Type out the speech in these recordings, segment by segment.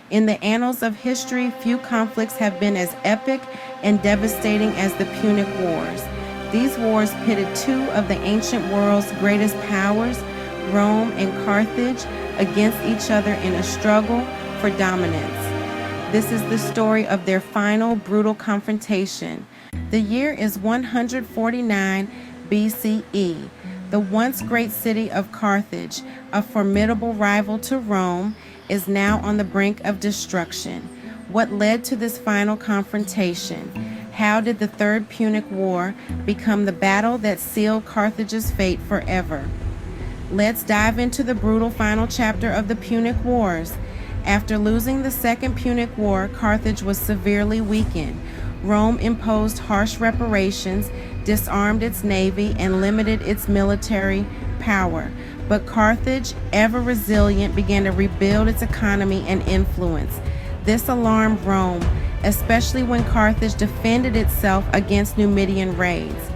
In the annals of history, few conflicts have been as epic and devastating as the Punic Wars. These wars pitted two of the ancient world's greatest powers, Rome and Carthage, against each other in a struggle for dominance. This is the story of their final brutal confrontation. The year is 149 BCE. The once great city of Carthage, a formidable rival to Rome, is now on the brink of destruction. What led to this final confrontation? How did the Third Punic War become the battle that sealed Carthage's fate forever? Let's dive into the brutal final chapter of the Punic Wars. After losing the Second Punic War, Carthage was severely weakened. Rome imposed harsh reparations, disarmed its navy, and limited its military power. But Carthage, ever resilient, began to rebuild its economy and influence. This alarmed Rome, especially when Carthage defended itself against Numidian raids.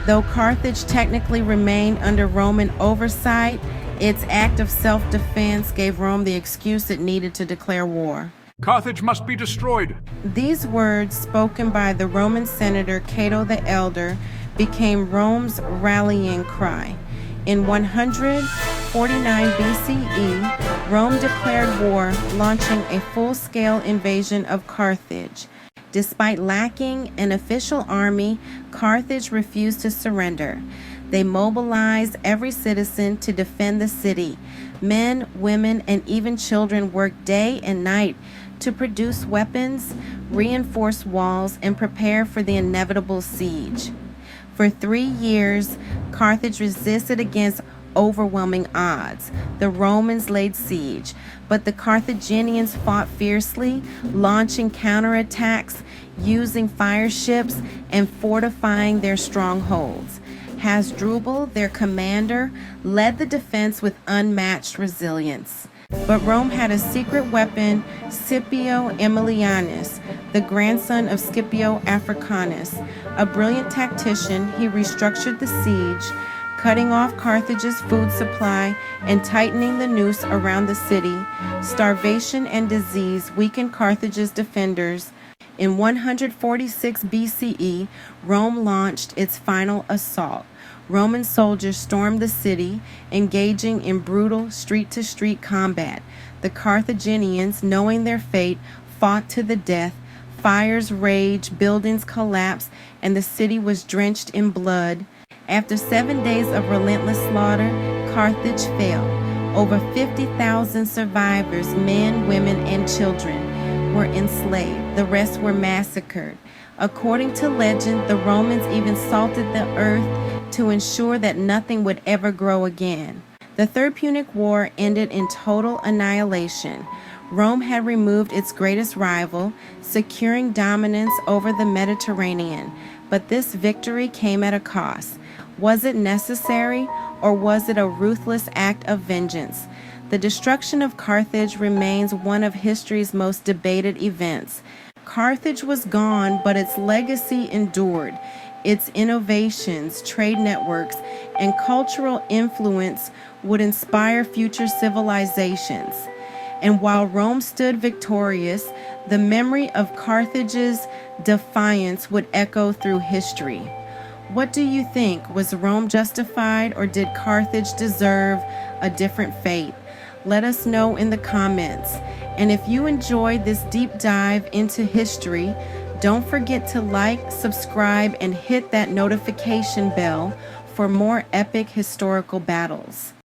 Though Carthage technically remained under Roman oversight, its act of self-defense gave Rome the excuse it needed to declare war. Carthage must be destroyed. These words, spoken by the Roman senator Cato the Elder, became Rome's rallying cry. In 149 BCE, Rome declared war, launching a full-scale invasion of Carthage. Despite lacking an official army, Carthage refused to surrender. They mobilized every citizen to defend the city. Men, women, and even children worked day and night to produce weapons, reinforce walls, and prepare for the inevitable siege. For 3 years, Carthage resisted against overwhelming odds. The Romans laid siege, but the Carthaginians fought fiercely, launching counterattacks, using fire ships, and fortifying their strongholds. Hasdrubal, their commander, led the defense with unmatched resilience. But Rome had a secret weapon, Scipio Aemilianus, the grandson of Scipio Africanus. A brilliant tactician, he restructured the siege, cutting off Carthage's food supply and tightening the noose around the city. Starvation and disease weakened Carthage's defenders. In 146 BCE, Rome launched its final assault. Roman soldiers stormed the city, engaging in brutal street-to-street combat. The Carthaginians, knowing their fate, fought to the death. Fires raged, buildings collapsed, and the city was drenched in blood. After 7 days of relentless slaughter, Carthage fell. Over 50,000 survivors, men, women, and children, were enslaved. The rest were massacred. According to legend, the Romans even salted the earth to ensure that nothing would ever grow again. The Third Punic War ended in total annihilation. Rome had removed its greatest rival, securing dominance over the Mediterranean. But this victory came at a cost. Was it necessary, or was it a ruthless act of vengeance? The destruction of Carthage remains one of history's most debated events. Carthage was gone, but its legacy endured. Its innovations, trade networks, and cultural influence would inspire future civilizations. And while Rome stood victorious, the memory of Carthage's defiance would echo through history. What do you think? Was Rome justified, or did Carthage deserve a different fate? Let us know in the comments. And if you enjoyed this deep dive into history, don't forget to like, subscribe, and hit that notification bell for more epic historical battles.